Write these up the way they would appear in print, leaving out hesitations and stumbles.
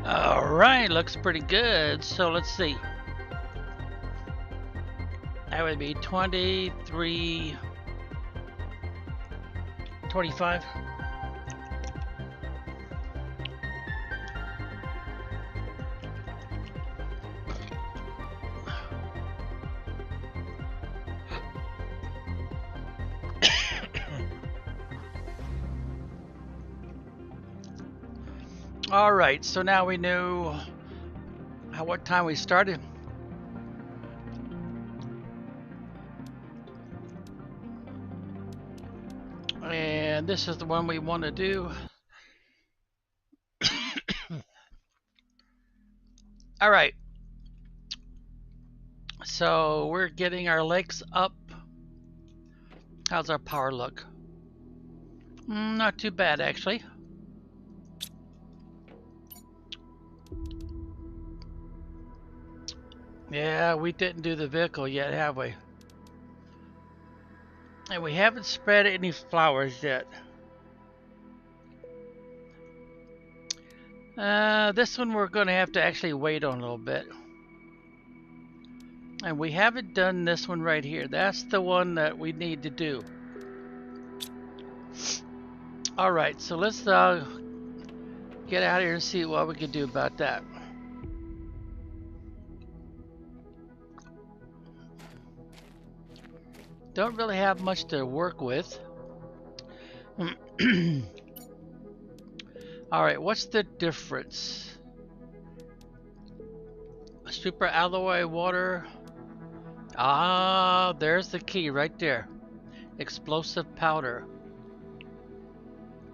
All right, looks pretty good. So let's see. That would be 23, 25. All right, so now we know what time we started. And this is the one we want to do. All right. So we're getting our legs up. How's our power look? Not too bad, actually. Yeah, we didn't do the vehicle yet, have we? And we haven't spread any flowers yet. This one we're going to have to actually wait on a little bit. And we haven't done this one right here. That's the one that we need to do. Alright, so let's get out here and see what we can do about that. Don't really have much to work with. Alright, what's the difference? Super alloy water. Ah, there's the key right there. Explosive powder.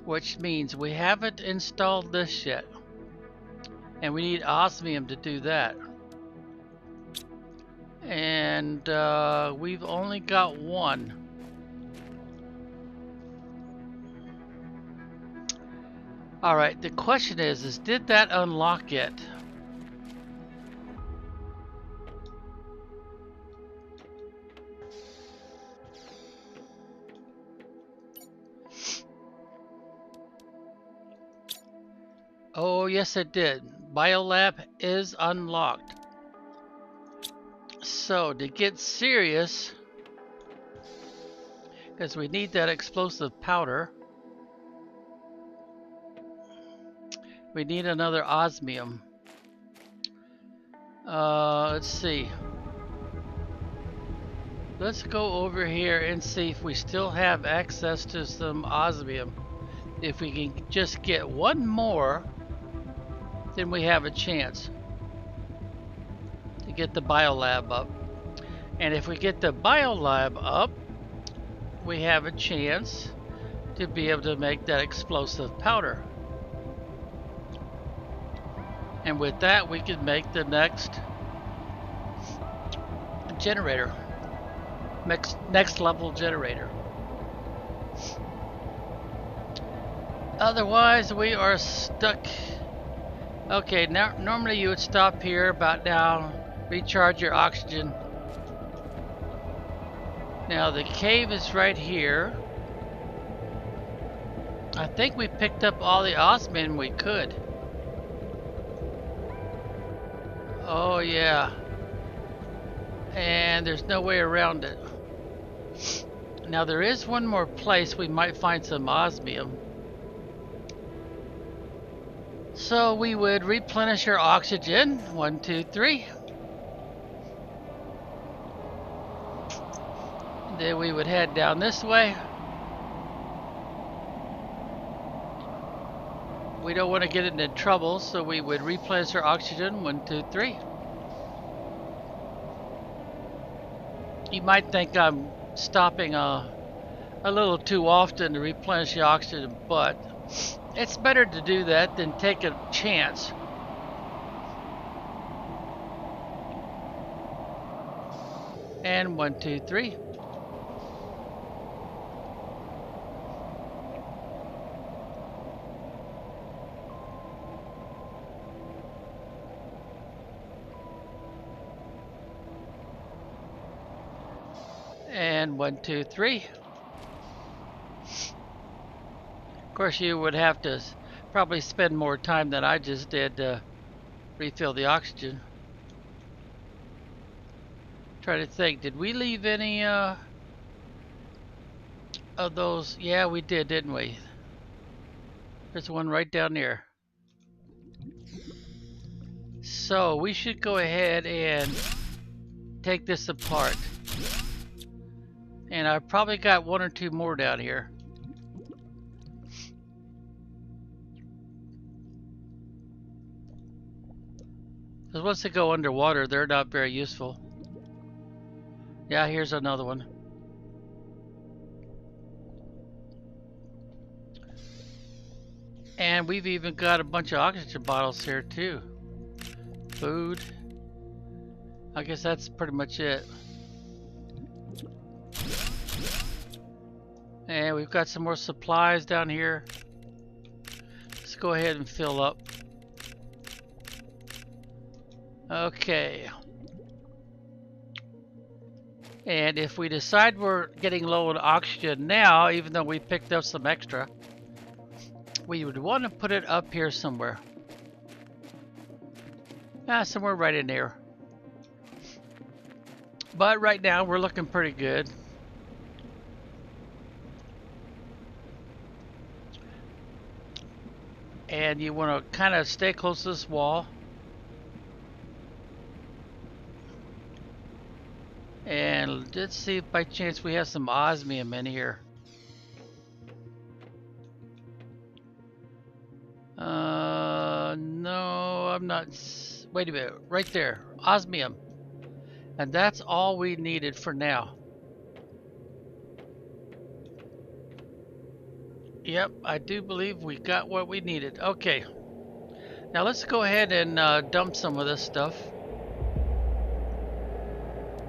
Which means we haven't installed this yet. And we need osmium to do that. And we've only got one. Alright, the question is did that unlock it? Oh, yes it did. Biolab is unlocked. So, to get serious, because we need that explosive powder, we need another osmium. Let's see. Let's go over here and see if we still have access to some osmium. If we can just get one more, then we have a chance to get the biolab up. And if we get the biolab up, we have a chance to be able to make that explosive powder. And with that, we can make the next generator. Next level generator. Otherwise, we are stuck. Okay, now normally you would stop here about now, recharge your oxygen. Now the cave is right here. I think we picked up all the osmium we could. Oh yeah. And there's no way around it. Now there is one more place we might find some osmium. So we would replenish our oxygen. 1, 2, 3. Then we would head down this way. We don't want to get into trouble, so we would replenish our oxygen. 1, 2, 3. You might think I'm stopping a little too often to replenish the oxygen, but it's better to do that than take a chance. And 1, 2, 3. And 1, 2, 3. Of course, you would have to probably spend more time than I just did to refill the oxygen. Try to think, did we leave any of those? Yeah, we did, didn't we? There's one right down there. So we should go ahead and take this apart. And I've probably got one or two more down here. Because once they go underwater, they're not very useful. Yeah, here's another one. And we've even got a bunch of oxygen bottles here too. Food. I guess that's pretty much it. And we've got some more supplies down here. Let's go ahead and fill up. Okay. And if we decide we're getting low on oxygen now, even though we picked up some extra, we would want to put it up here somewhere. Somewhere right in there. But right now we're looking pretty good. And you want to kind of stay close to this wall. And let's see if by chance we have some osmium in here. No, I'm not. Wait a minute, right there, osmium. And that's all we needed for now. Yep, I do believe we got what we needed. Okay. Now let's go ahead and dump some of this stuff.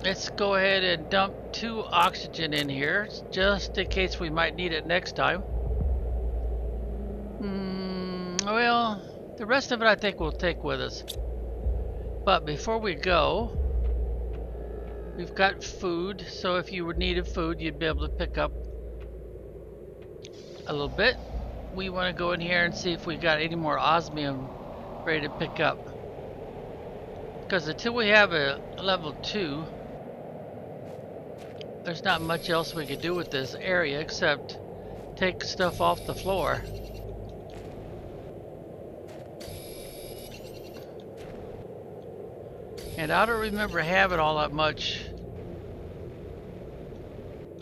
Let's go ahead and dump 2 oxygen in here, just in case we might need it next time. Well, the rest of it I think we'll take with us. But before we go, we've got food, so if you needed food, you'd be able to pick up a little bit. We want to go in here and see if we got any more osmium ready to pick up. Because until we have a level 2, there's not much else we could do with this area except take stuff off the floor. And I don't remember having all that much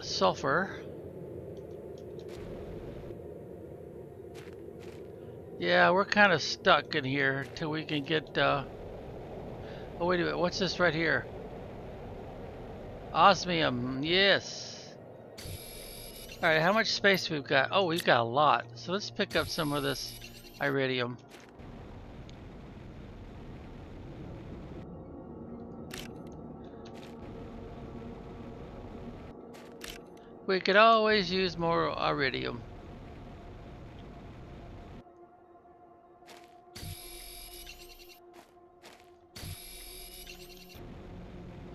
sulfur. Yeah, we're kind of stuck in here till we can get oh wait a minute, what's this right here? Osmium, yes. Alright, how much space we've got? Oh, we've got a lot. So let's pick up some of this iridium. We could always use more iridium.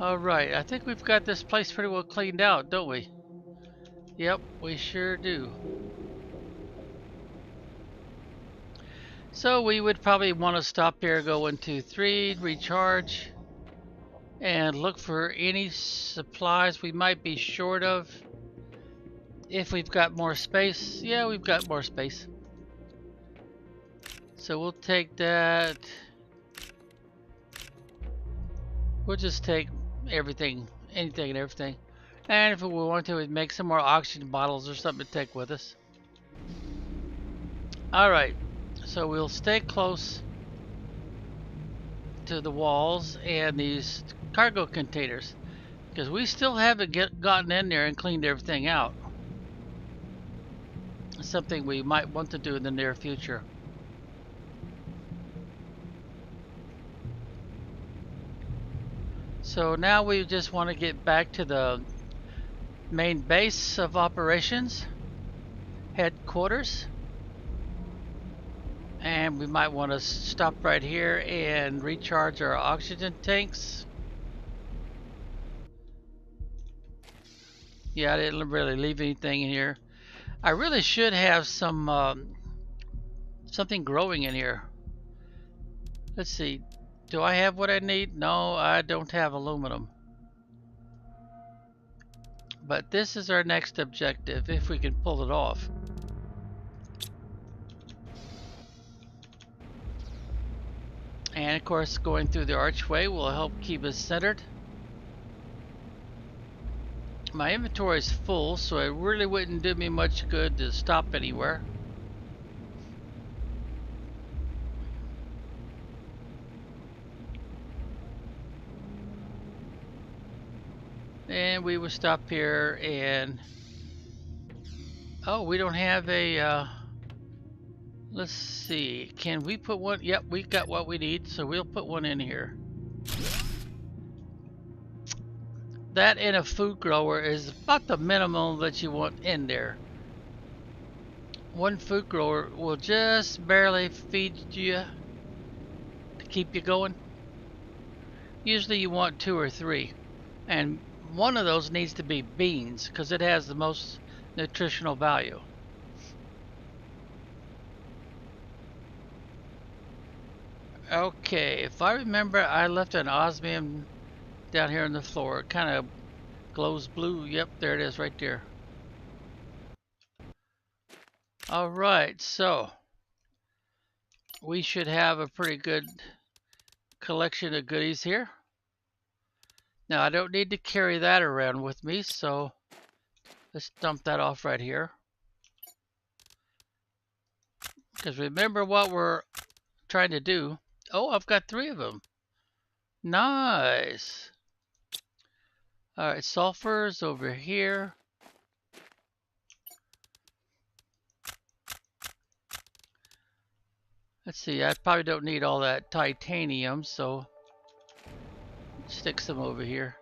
Alright, I think we've got this place pretty well cleaned out, don't we? Yep, we sure do. So we would probably want to stop here, go 1, 2, 3, recharge, and look for any supplies we might be short of. If we've got more space, yeah, we've got more space. So we'll take that. We'll just take everything, anything and everything. And if we want to, we'd make some more oxygen bottles or something to take with us. Alright, so we'll stay close to the walls and these cargo containers, because we still haven't gotten in there and cleaned everything out. Something we might want to do in the near future. So now we just want to get back to the main base of operations, headquarters, and we might want to stop right here and recharge our oxygen tanks. Yeah, I didn't really leave anything in here. I really should have some something growing in here. Let's see. Do I have what I need? No, I don't have aluminum. But this is our next objective, if we can pull it off. And of course, going through the archway will help keep us centered. My inventory is full, so it really wouldn't do me much good to stop anywhere. And we will stop here and... Oh, we don't have a... Let's see. Can we put one? Yep, we got what we need, so we'll put one in here. That and a food grower is about the minimum that you want in there. One food grower will just barely feed you to keep you going. Usually you want 2 or 3. And one of those needs to be beans because it has the most nutritional value. Okay, if I remember, I left an osmium down here on the floor. It kind of glows blue. Yep, there it is right there. Alright, so we should have a pretty good collection of goodies here. Now I don't need to carry that around with me, so let's dump that off right here. Because remember what we're trying to do. Oh, I've got 3 of them. Nice. Alright, sulfur's over here. Let's see, I probably don't need all that titanium, so stick some over here.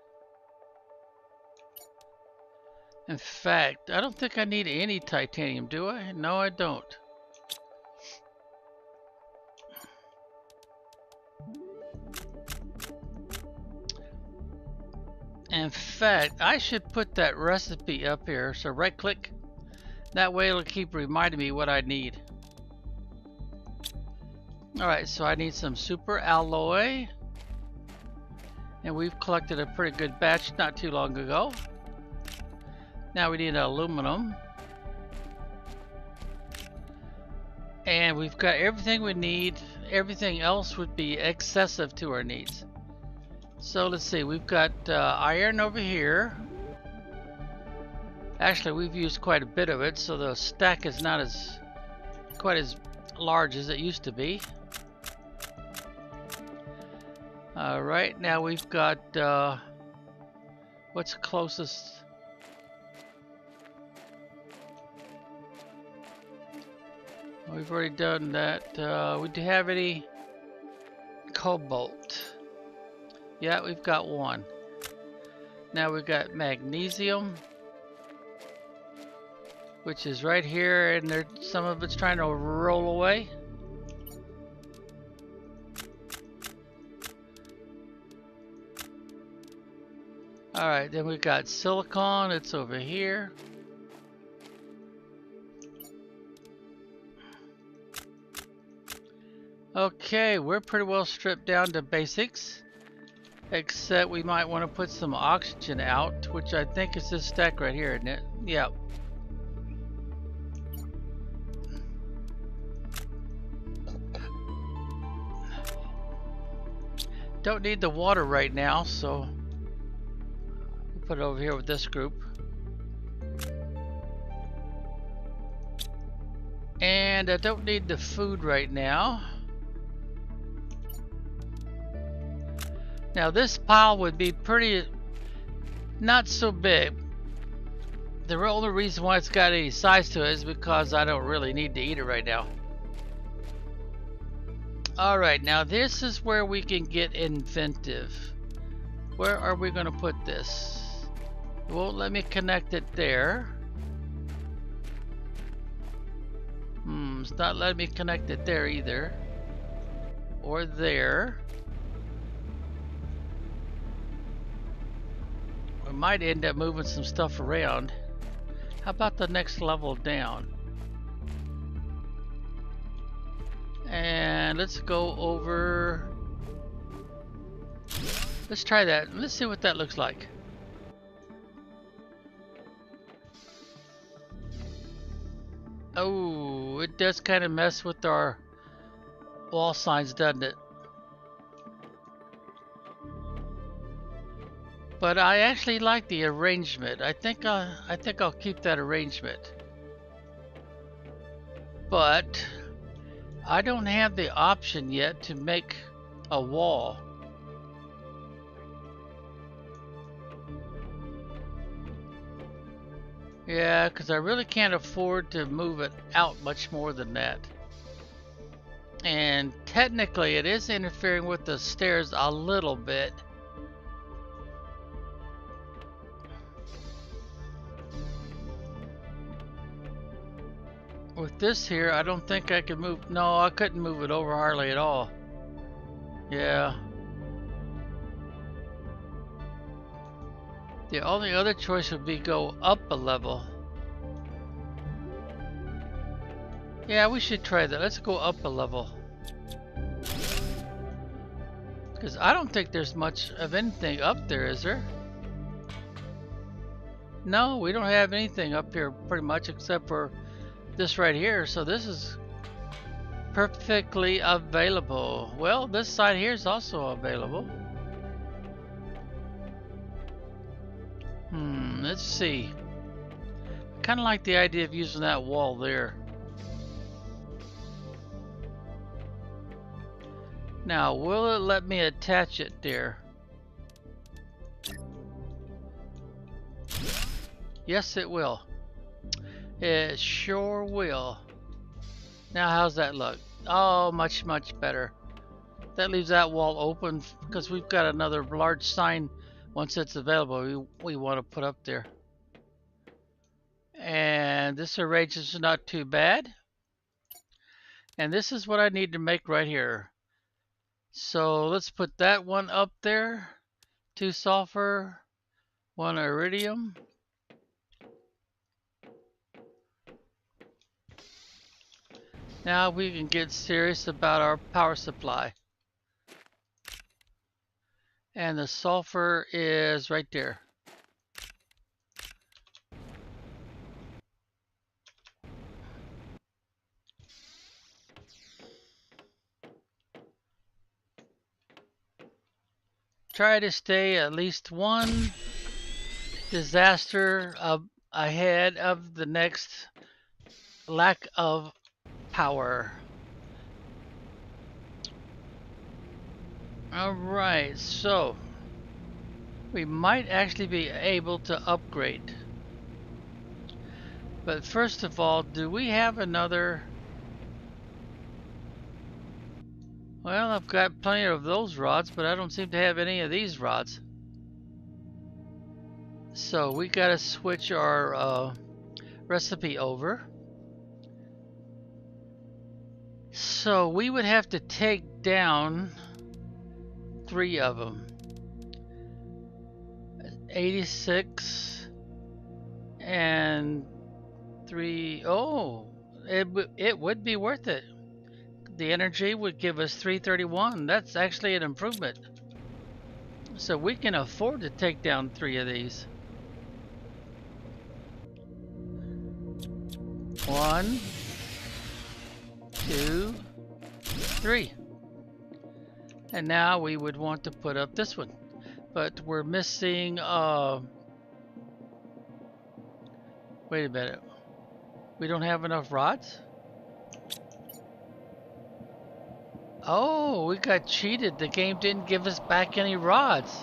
In fact, I don't think I need any titanium, do I? No, I don't. In fact, I should put that recipe up here. So right click. That way it'll keep reminding me what I need. Alright, so I need some super alloy. And we've collected a pretty good batch not too long ago. Now we need aluminum. And we've got everything we need. Everything else would be excessive to our needs. So let's see, we've got iron over here. Actually, we've used quite a bit of it, so the stack is not quite as large as it used to be. Alright, now we've got what's closest? We've already done that. We do have any cobalt? Yeah, we've got 1. Now we've got magnesium, which is right here, and some of it's trying to roll away. Alright, then we've got silicon, it's over here. Okay, we're pretty well stripped down to basics. Except we might want to put some oxygen out, which I think is this stack right here, isn't it? Yep. Don't need the water right now, so we'll put it over here with this group. And I don't need the food right now. Now this pile would be pretty, not so big. The only reason why it's got any size to it is because I don't really need to eat it right now. Alright, now this is where we can get inventive. Where are we going to put this? It won't let me connect it there. It's not letting me connect it there either. Or there. We might end up moving some stuff around. How about the next level down? And let's go over Let's try that. Let's see what that looks like. Oh, it does kind of mess with our wall signs, doesn't it? But I actually like the arrangement. I think I'll keep that arrangement. But I don't have the option yet to make a wall. Yeah, because I really can't afford to move it out much more than that. And technically it is interfering with the stairs a little bit. With this here, I don't think I can move. No, I couldn't move it over hardly at all. Yeah. The only other choice would be go up a level. Yeah, we should try that. Let's go up a level. Because I don't think there's much of anything up there, is there? No, we don't have anything up here pretty much except for this right here. So this is perfectly available. Well, this side here is also available. Let's see. I kind of like the idea of using that wall there. Now, will it let me attach it there? Yes, it will. It sure will. Now, how's that look? Oh, much, much better. That leaves that wall open because we've got another large sign once it's available we want to put up there. And this arrangement is not too bad. And this is what I need to make right here. So let's put that one up there. 2 sulfur, 1 iridium. Now we can get serious about our power supply. And the sulfur is right there. Try to stay at least one disaster ahead of the next lack of power. Alright, so we might actually be able to upgrade. But first of all, do we have another? Well, I've got plenty of those rods, but I don't seem to have any of these rods. So we gotta switch our recipe over. So we would have to take down 3 of them. 86 and 3. Oh, it would be worth it. The energy would give us 331. That's actually an improvement. So we can afford to take down 3 of these. 1, 2, 3. And now we would want to put up this one. But we're missing, wait a minute. We don't have enough rods? Oh, we got cheated. The game didn't give us back any rods.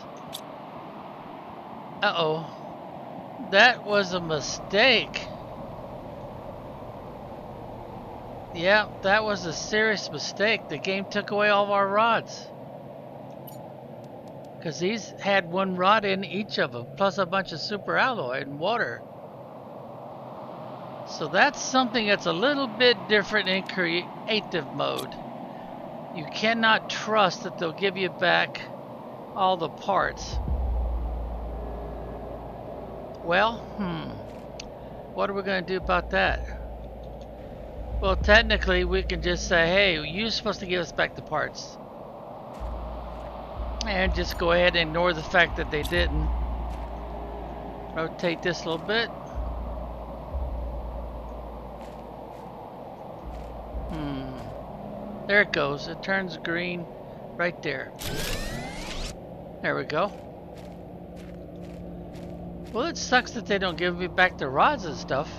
Uh-oh. That was a mistake. Yeah, that was a serious mistake. The game took away all of our rods. Because these had 1 rod in each of them, plus a bunch of super alloy and water. So that's something that's a little bit different in creative mode. You cannot trust that they'll give you back all the parts. Well, what are we going to do about that? Well, technically we can just say, hey, you're supposed to give us back the parts. And just go ahead and ignore the fact that they didn't. Rotate this a little bit. There it goes. It turns green right there. There we go. Well, it sucks that they don't give me back the rods and stuff.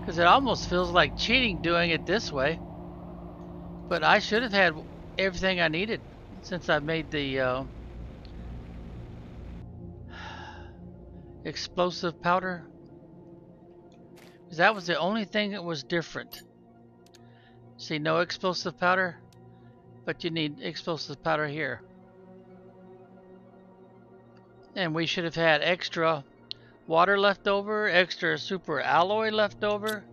Because it almost feels like cheating doing it this way. But I should have had everything I needed since I made the explosive powder. Because that was the only thing that was different. See, no explosive powder, but you need explosive powder here. And we should have had extra water left over, extra super alloy left over,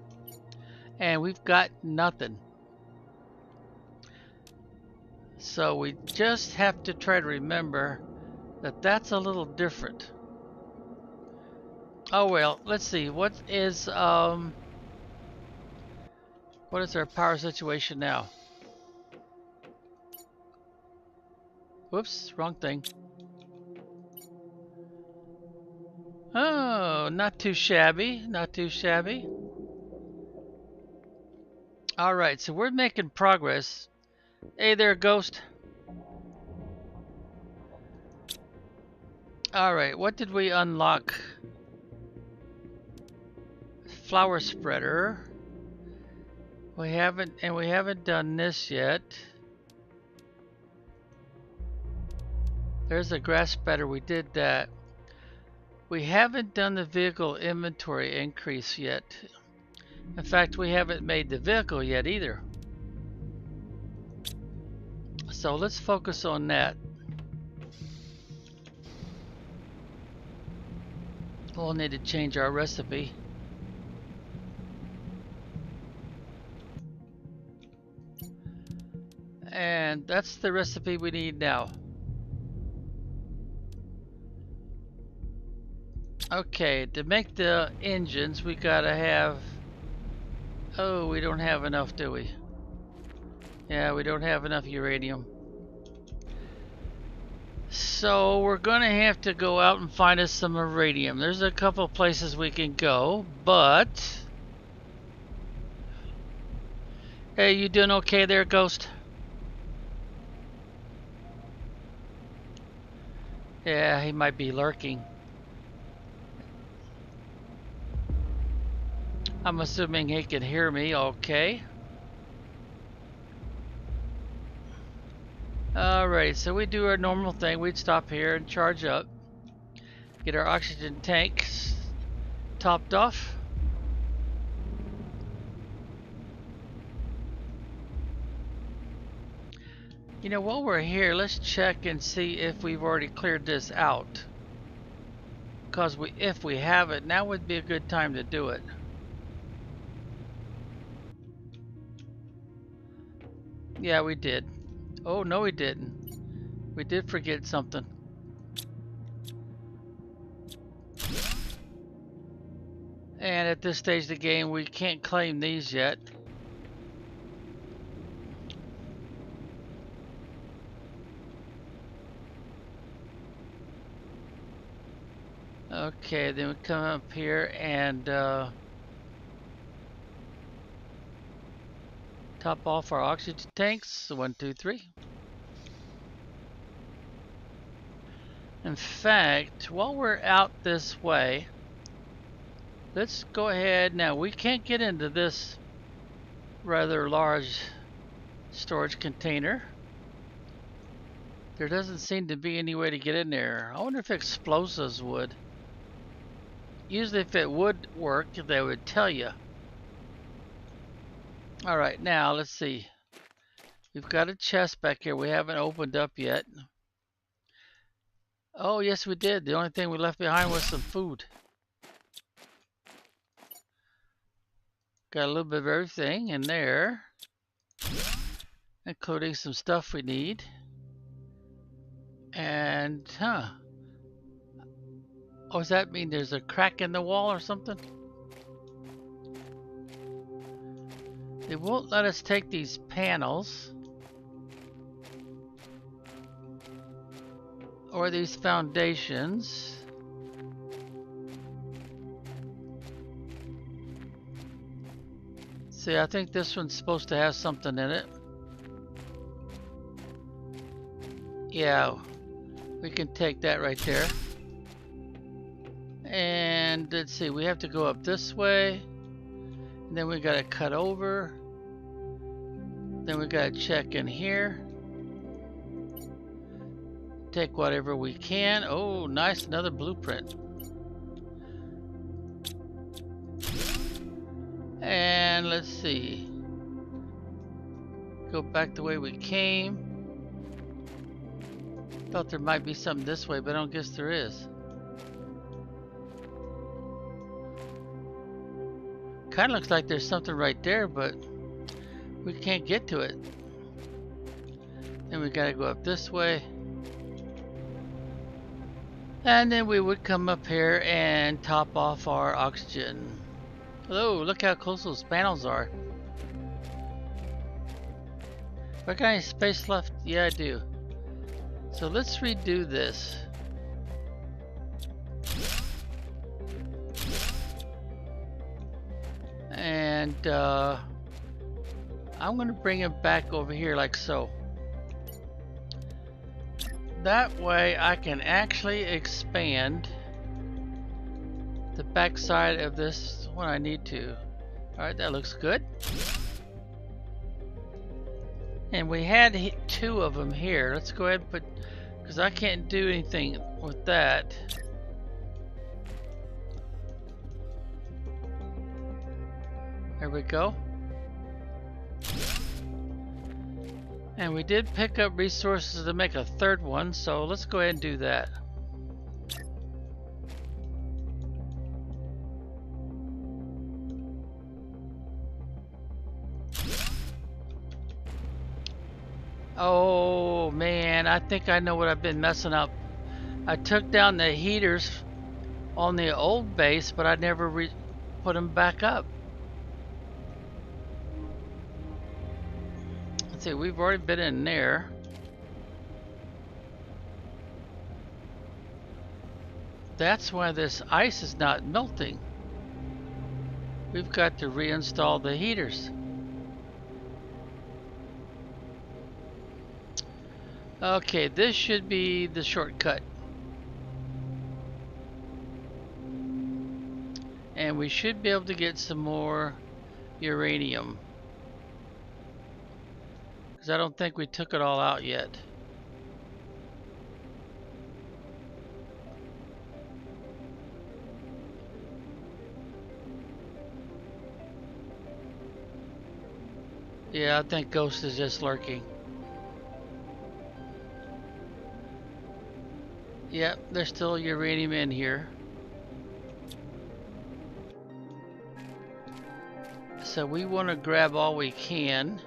and we've got nothing. So we just have to try to remember that that's a little different. Oh well, let's see. What is our power situation now? Whoops, wrong thing. Oh, not too shabby, not too shabby. All right, so we're making progress. Hey there, Ghost. All right, what did we unlock? Flower spreader. We haven't done this yet. There's a grass spreader. We did that. We haven't done the vehicle inventory increase yet. In fact, we haven't made the vehicle yet either. So let's focus on that. We'll need to change our recipe. And that's the recipe we need now. Okay, to make the engines, we gotta have... Oh, we don't have enough, do we? Yeah, we don't have enough uranium. So we're gonna have to go out and find us some iridium. There's a couple places we can go, but... Hey, you doing okay there, Ghost? Yeah, he might be lurking. I'm assuming he can hear me okay. Alright, so we do our normal thing. We'd stop here and charge up. Get our oxygen tanks topped off. You know, while we're here, let's check and see if we've already cleared this out. Because if we haven't, now would be a good time to do it. Yeah, we did. Oh, no, we didn't. We did forget something. And at this stage of the game, we can't claim these yet. Okay, then we come up here and top off our oxygen tanks. 1, 2, 3. In fact, while we're out this way, let's go ahead. Now, we can't get into this rather large storage container. There doesn't seem to be any way to get in there. I wonder if explosives would. Usually if it would work, they would tell you. Alright, now let's see. We've got a chest back here we haven't opened up yet. Oh, yes we did. The only thing we left behind was some food. Got a little bit of everything in there, including some stuff we need. And, oh, does that mean there's a crack in the wall or something? They won't let us take these panels. or these foundations. See, I think this one's supposed to have something in it. Yeah, we can take that right there. And let's see, we have to go up this way. And then we gotta cut over. Then we gotta check in here. Take whatever we can. Oh, nice, another blueprint. And let's see. Go back the way we came. Thought there might be something this way, but I don't guess there is. Kinda looks like there's something right there, but we can't get to it. Then we gotta go up this way. And then we would come up here and top off our oxygen. Hello, look how close those panels are. I got any space left? Yeah, I do. So let's redo this. And I'm gonna bring it back over here like so. That way I can actually expand the back side of this when I need to. Alright, that looks good. And we had two of them here. Let's go ahead and put, because I can't do anything with that. There we go. And we did pick up resources to make a third one, so let's go ahead and do that. Oh man, I think I know what I've been messing up. I took down the heaters on the old base, but I never put them back up. Let's see, we've already been in there. That's why this ice is not melting. We've got to reinstall the heaters. Okay, this should be the shortcut. And we should be able to get some more uranium. Because I don't think we took it all out yet. Yeah, I think Ghost is just lurking. Yep, there's still uranium in here. So we want to grab all we can.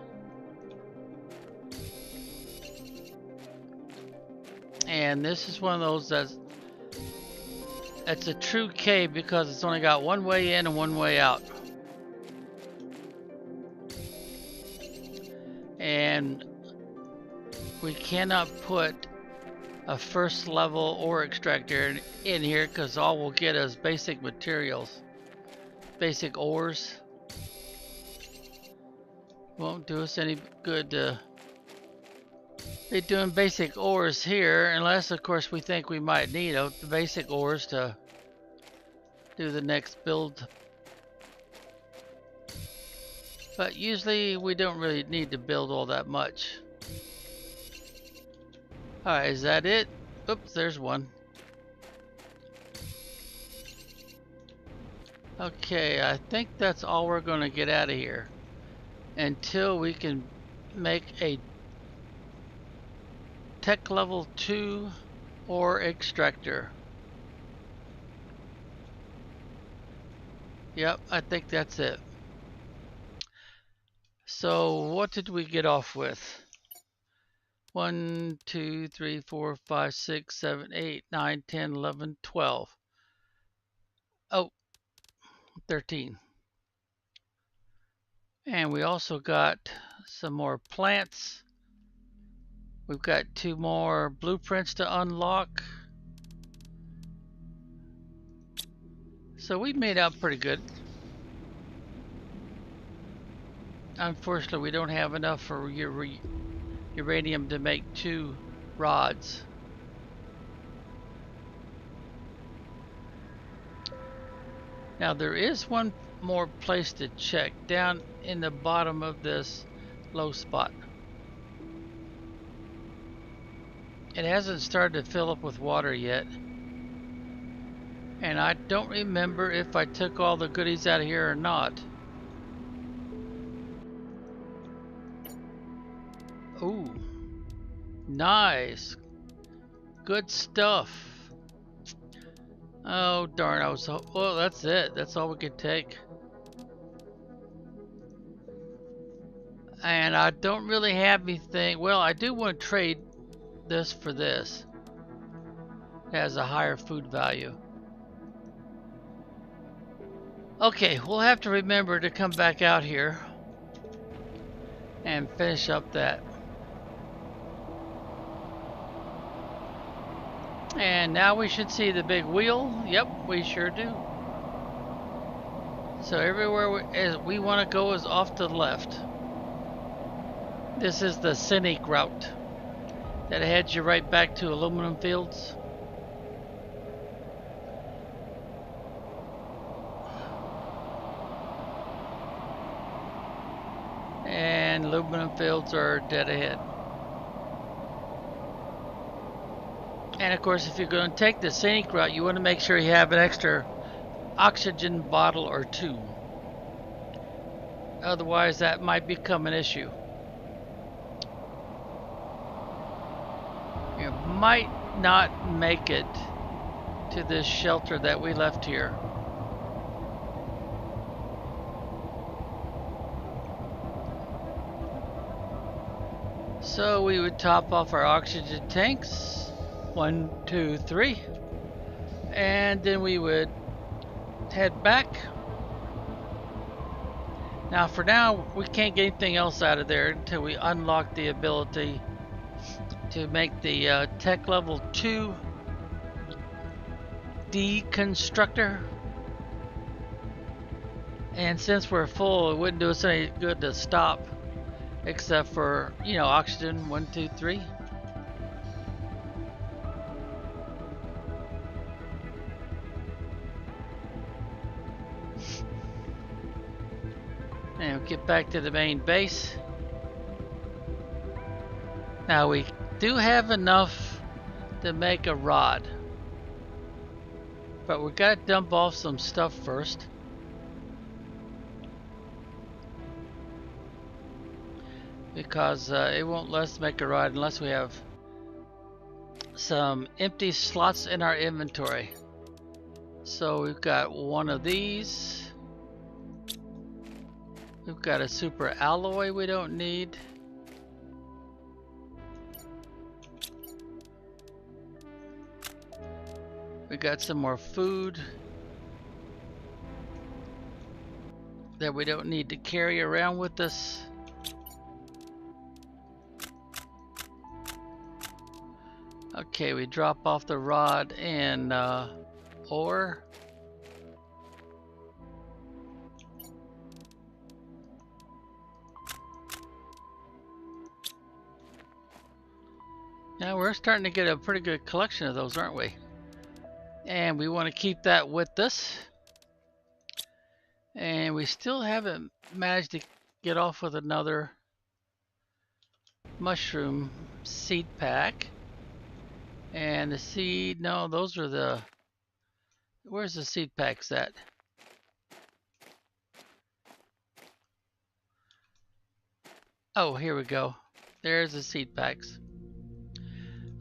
And this is one of those that's a true cave because it's only got one way in and one way out. And we cannot put a first level ore extractor in here because all we'll get is basic materials, basic ores. Won't do us any good to be doing basic ores here, unless of course we think we might need the basic ores to do the next build. But usually we don't really need to build all that much. Alright, is that it? Oops, there's one. Okay, I think that's all we're going to get out of here until we can make a tech level 2 ore extractor. Yep, I think that's it. So what did we get off with? 1, 2, 3, 4, 5, 6, 7, 8, 9, 10, 11, 12. Oh, 13. And we also got some more plants We've got 2 more blueprints to unlock. So we made out pretty good. Unfortunately, we don't have enough for uranium to make 2 rods. Now there is one more place to check down in the bottom of this low spot. It hasn't started to fill up with water yet. And I don't remember if I took all the goodies out of here or not. Ooh. Nice. Good stuff. Oh darn, well, that's it. That's all we could take. And I don't really have anything. Well, I do want to trade this for this. It has a higher food value. Okay, we'll have to remember to come back out here and finish up that. And now we should see the big wheel. Yep, we sure do. So everywhere we want to go is off to the left. This is the scenic route that heads you right back to aluminum fields. And aluminum fields are dead ahead. And of course, if you're going to take the scenic route, you want to make sure you have an extra oxygen bottle or 2. Otherwise, that might become an issue. You might not make it to this shelter that we left here. So we would top off our oxygen tanks. 1, 2, 3. And then we would head back. Now for now, we can't get anything else out of there until we unlock the ability to make the tech level 2 deconstructor. And since we're full, it wouldn't do us any good to stop, except for, you know, oxygen. 1, 2, 3. And we'll get back to the main base. Now we do have enough to make a rod, but we gotta dump off some stuff first. Because it won't let us make a rod unless we have some empty slots in our inventory. So we've got one of these. We've got a super alloy we don't need. We got some more food that we don't need to carry around with us. Okay, we drop off the rod and ore. Now we're starting to get a pretty good collection of those, aren't we? And we want to keep that with us. And we still haven't managed to get off with another mushroom seed pack. And the seed, no, those are the, where's the seed packs at? Oh, here we go. There's the seed packs.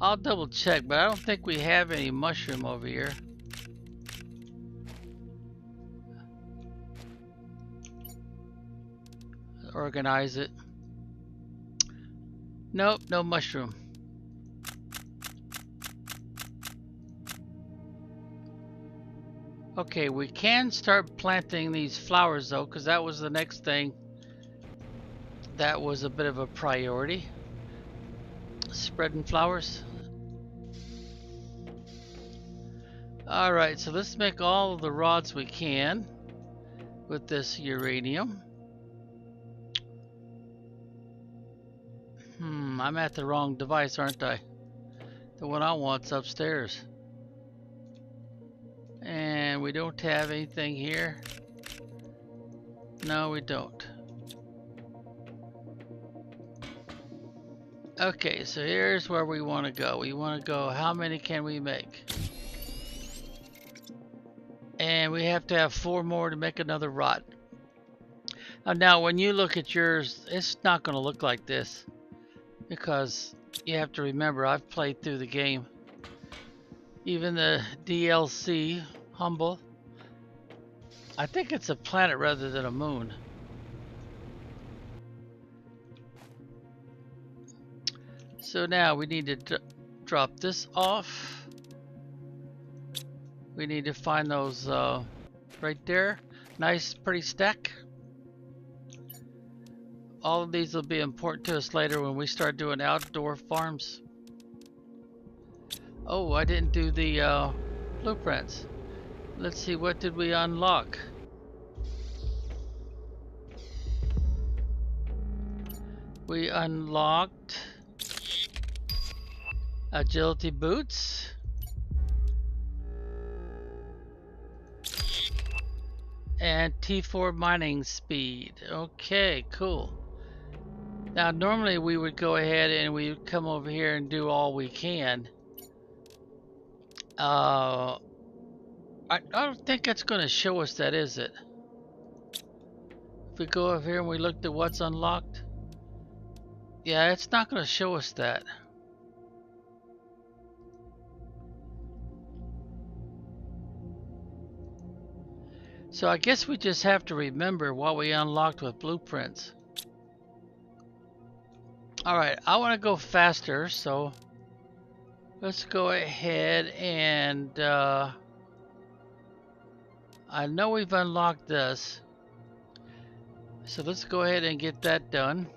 I'll double check, but I don't think we have any mushroom over here. Organize it. Nope, no mushroom. Okay, we can start planting these flowers though, because that was the next thing that was a bit of a priority. spreading flowers. Alright, so let's make all of the rods we can with this uranium. I'm at the wrong device, aren't I? The one I want's upstairs. And we don't have anything here. No, we don't. Okay, so here's where we want to go. We want to go, how many can we make? And we have to have 4 more to make another rod. Now when you look at yours, it's not going to look like this, because you have to remember I've played through the game. Even the DLC, Humble, I think it's a planet rather than a moon. So now we need to drop this off. We need to find those right there. Nice, pretty stack. All of these will be important to us later when we start doing outdoor farms. Oh, I didn't do the blueprints. Let's see, what did we unlock? We unlocked agility boots. And T4 mining speed. Okay, cool. Now normally we would go ahead and we would come over here and do all we can. I don't think it's going to show us that, is it? If we go over here and we look at what's unlocked. Yeah, it's not going to show us that. So I guess we just have to remember what we unlocked with blueprints. Alright, I want to go faster, so let's go ahead and I know we've unlocked this, so let's go ahead and get that done.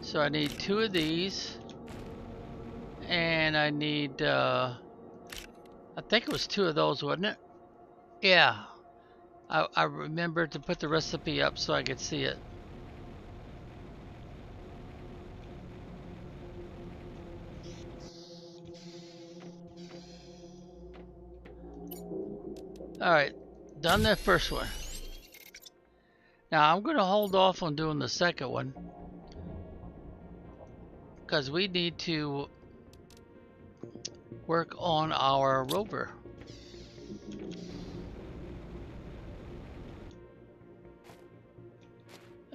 So I need 2 of these, and I need I think it was 2 of those, wasn't it? Yeah, I remember to put the recipe up so I could see it. Alright, done that first one. Now I'm going to hold off on doing the second one, because we need to work on our rover.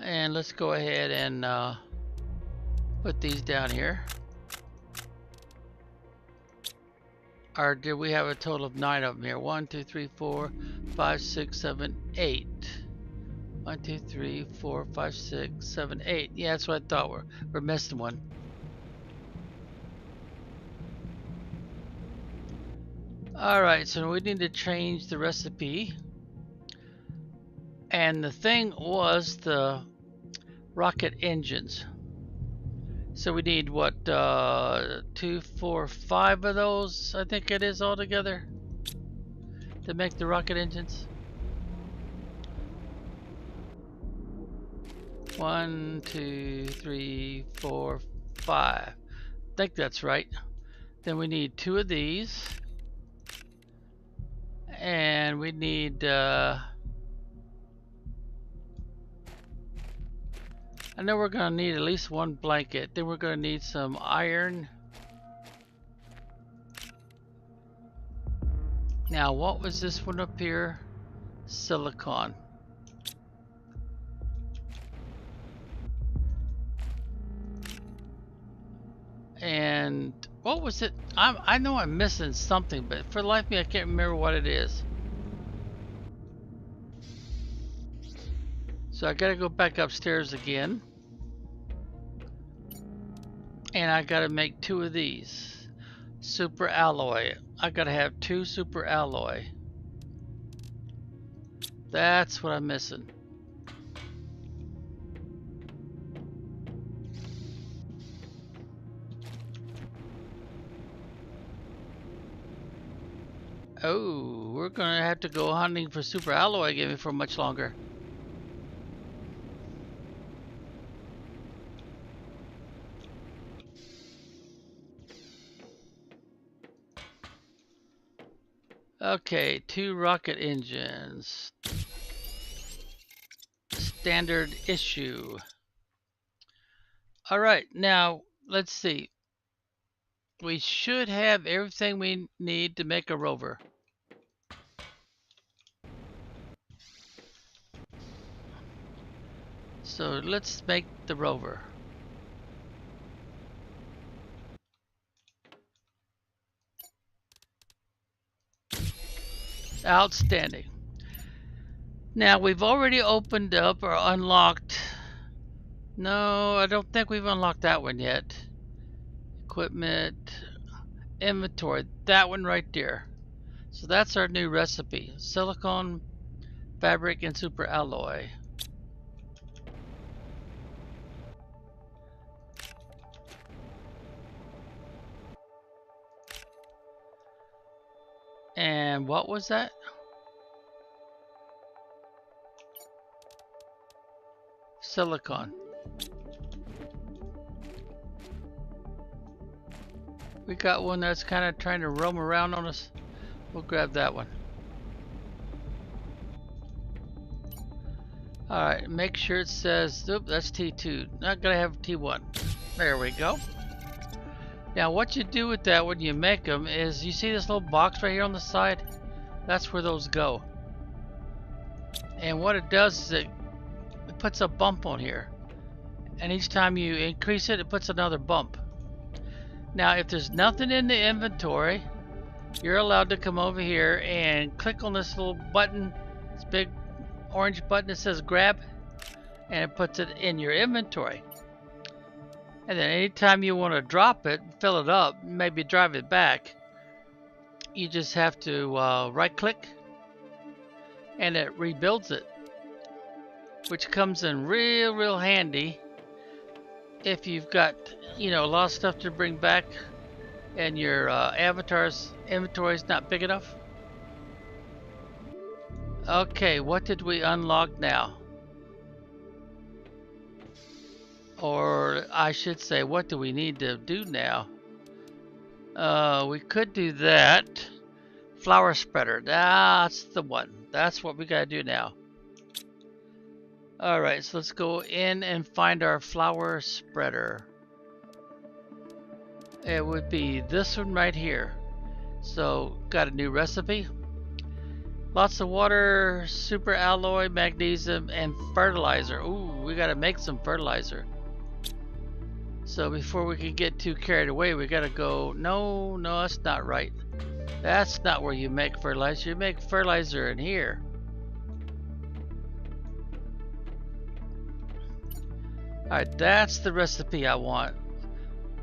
And let's go ahead and put these down here. Or did we have a total of 9 of them here? 1, 2, 3, 4, 5, 6, 7, 8. 1, 2, 3, 4, 5, 6, 7, 8. Yeah, that's what I thought. We're missing one. Alright, so we need to change the recipe. And the thing was the rocket engines. So we need what, 2, 4, 5 of those, I think it is altogether, to make the rocket engines. 1, 2, 3, 4, 5. I think that's right. Then we need 2 of these. And we need I know we're going to need at least 1 blanket. Then we're going to need some iron. Now, what was this one up here? Silicon. And what was it? I know I'm missing something, but for the life of me, I can't remember what it is. So I gotta go back upstairs again. And I gotta make 2 of these. Super alloy. I gotta have 2 super alloy. That's what I'm missing. Oh, we're gonna have to go hunting for super alloy again for much longer. Okay, 2 rocket engines. Standard issue. Alright, now let's see. We should have everything we need to make a rover. So let's make the rover. Outstanding. Now we've already opened up or unlocked. No, I don't think we've unlocked that one yet. Equipment, inventory, that one right there. So that's our new recipe. Silicone, fabric, and super alloy. And what was that? Silicon. We got one that's kind of trying to roam around on us. We'll grab that one. Alright, make sure it says, oop, that's T2. Not gonna have T1. There we go. Now what you do with that when you make them is, you see this little box right here on the side? That's where those go. And what it does is it puts a bump on here. And each time you increase it, it puts another bump. Now if there's nothing in the inventory, you're allowed to come over here and click on this little button, this big orange button that says grab, and it puts it in your inventory. And then anytime you want to drop it, fill it up, maybe drive it back, you just have to right click and it rebuilds it, which comes in real handy if you've got, you know, a lot of stuff to bring back and your avatar's inventory is not big enough. Okay, what did we unlock now? Or I should say, what do we need to do now? We could do that. Flower spreader, that's the one. That's what we gotta do now. Alright, so let's go in and find our flower spreader. It would be this one right here. So, got a new recipe. Lots of water, super alloy, magnesium, and fertilizer. Ooh, we gotta make some fertilizer. So before we can get too carried away, we gotta go, no, that's not right. That's not where you make fertilizer. You make fertilizer in here. Alright, that's the recipe I want.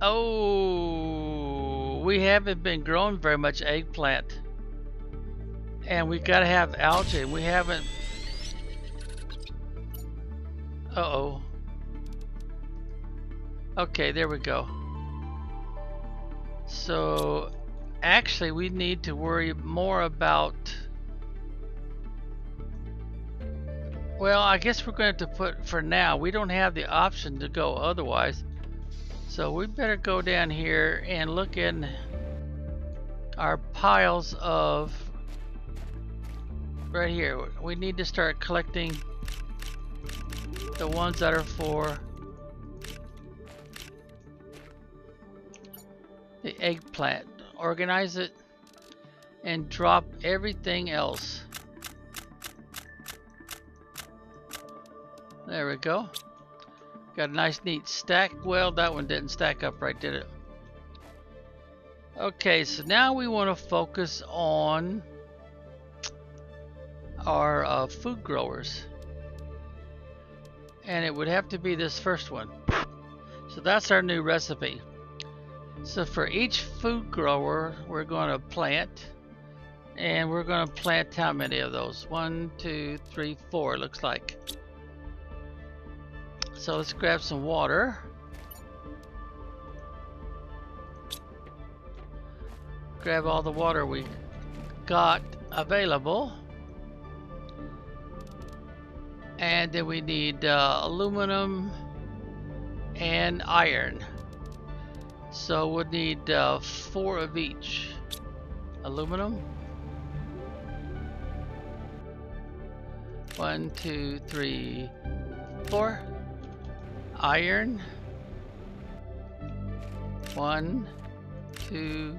Oh, we haven't been growing very much eggplant. And we gotta have algae. We haven't. Uh-oh. Okay, there we go. So actually we need to worry more about, well, I guess we're going to have to put, for now, we don't have the option to go otherwise. So we better go down here and look in our piles of, right here. We need to start collecting the ones that are for the eggplant. Organize it and drop everything else. There we go. Got a nice neat stack. Well, that one didn't stack up right, did it? Okay, so now we want to focus on our food growers. And it would have to be this first one. So that's our new recipe. So for each food grower, we're going to plant. And we're going to plant how many of those? 1, 2, 3, 4, it looks like. So let's grab some water. Grab all the water we got available. And then we need aluminum and iron. So we'll need 4 of each. Aluminum. 1, 2, 3, 4. Iron. 1, 2,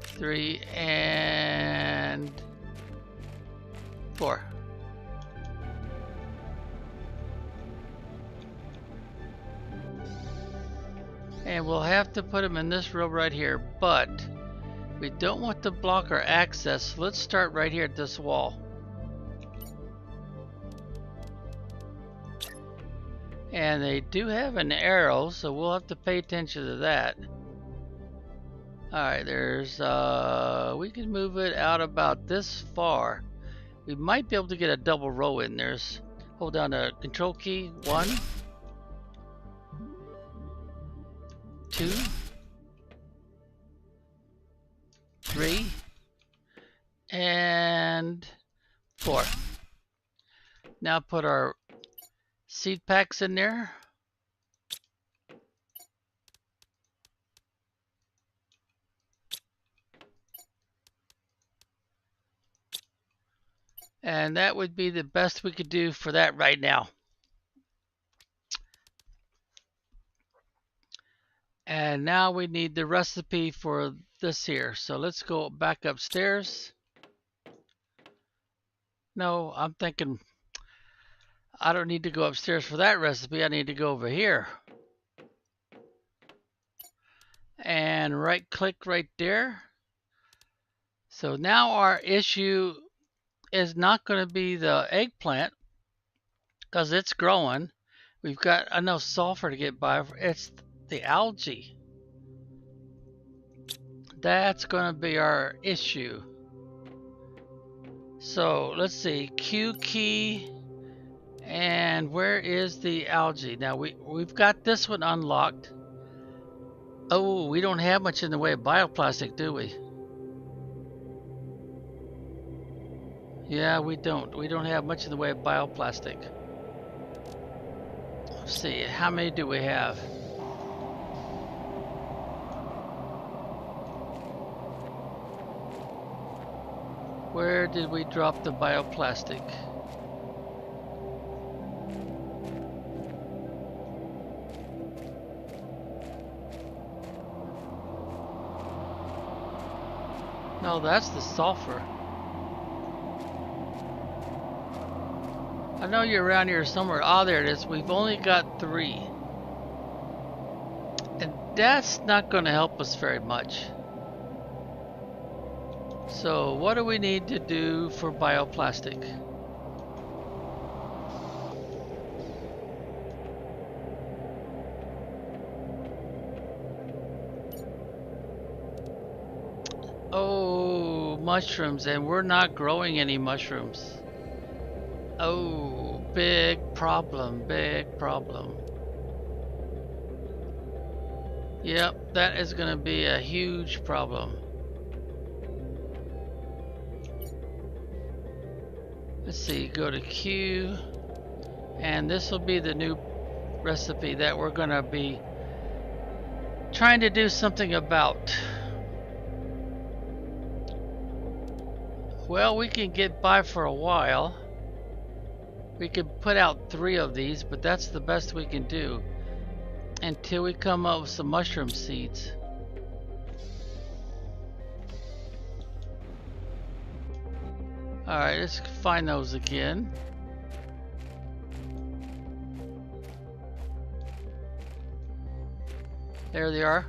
3, and 4. And we'll have to put them in this row right here, but we don't want to block our access. So let's start right here at this wall. And they do have an arrow, so we'll have to pay attention to that. Alright, there's we can move it out about this far. We might be able to get a double row in. There's, hold down the control key. 1, 2, 3, and 4. Now put our seed packs in there. And that would be the best we could do for that right now. And now we need the recipe for this here. So let's go back upstairs. No, I'm thinking I don't need to go upstairs for that recipe. I need to go over here. And right click right there. So now our issue is not going to be the eggplant because it's growing. We've got enough sulfur to get by. It's the algae. That's going to be our issue. So let's see, Q key, and where is the algae? Now we've got this one unlocked. Oh, we don't have much in the way of bioplastic, do we? Yeah, we don't. We don't have much in the way of bioplastic. Let's see, how many do we have? Where did we drop the bioplastic? No, that's the sulfur. I know you're around here somewhere. Ah, there it is. We've only got 3. And that's not going to help us very much. So what do we need to do for bioplastic? Oh, mushrooms, and we're not growing any mushrooms. Oh, big problem, big problem. Yep, that is going to be a huge problem. Let's see, go to Q, and this will be the new recipe that we're going to be trying to do something about. Well, we can get by for a while. We could put out 3 of these, but that's the best we can do until we come up with some mushroom seeds. Alright, let's find those again. There they are.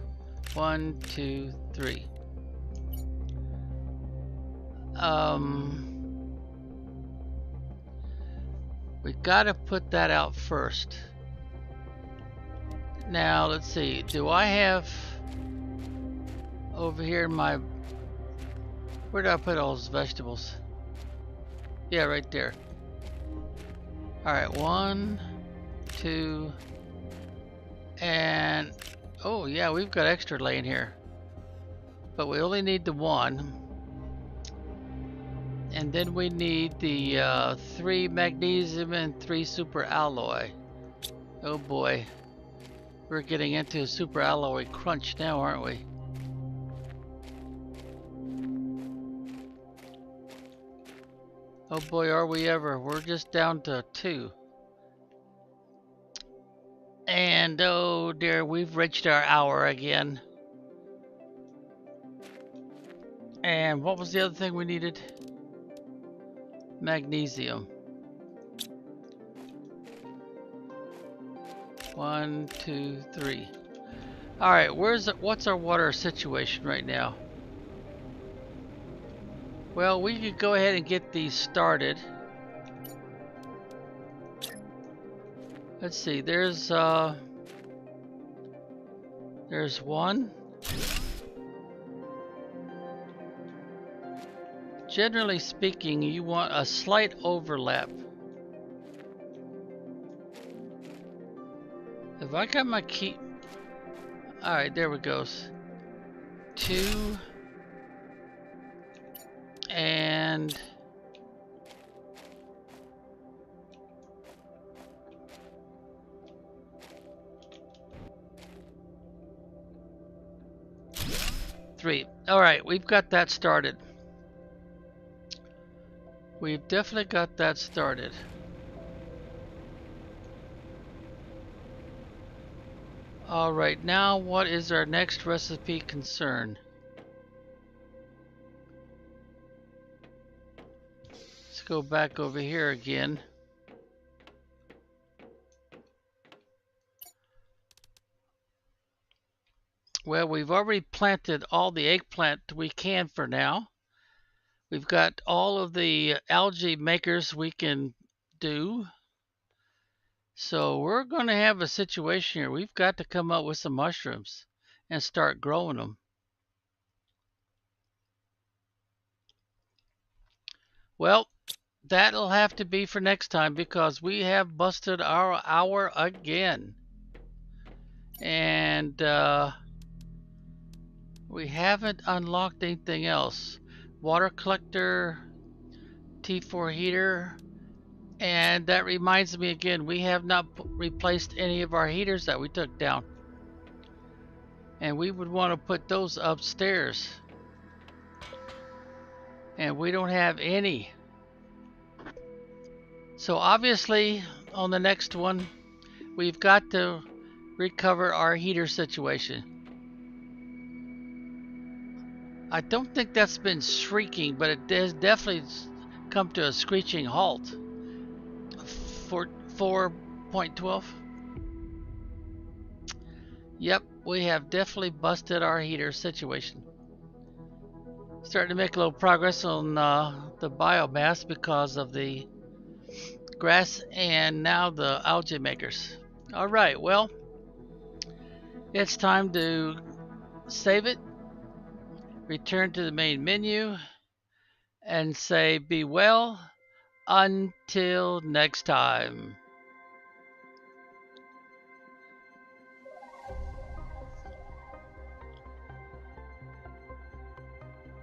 1, 2, 3. We gotta put that out first. Now let's see, do I have over here in my, where did I put all those vegetables? Yeah, right there. Alright, 1, 2, and oh yeah, we've got extra laying here, but we only need the 1. And then we need the 3 magnesium and 3 super alloy. Oh boy. We're getting into a super alloy crunch now, aren't we? Oh boy, are we ever. We're just down to 2. And oh dear, we've reached our hour again. And what was the other thing we needed? Magnesium. 1, 2, 3. All right, what's our water situation right now? Well, we could go ahead and get these started. Let's see. There's 1. Generally speaking, you want a slight overlap. Have I got my key? All right, there we go. 2 and 3. All right, we've got that started. We've definitely got that started. All right, now what is our next recipe concern? Let's go back over here again. Well, we've already planted all the eggplant we can for now. We've got all of the algae makers we can do. So we're going to have a situation here. We've got to come up with some mushrooms and start growing them. Well, that'll have to be for next time because we have busted our hour again. And we haven't unlocked anything else. Water collector, T4 heater, and that reminds me again, we have not replaced any of our heaters that we took down. And we would want to put those upstairs. And we don't have any. So obviously on the next one, we've got to recover our heater situation. I don't think that's been shrieking, but it has definitely come to a screeching halt. 4.12. Yep, we have definitely busted our heater situation. Starting to make a little progress on the biomass because of the grass and now the algae makers. All right, well, it's time to save it, return to the main menu, and say be well until next time.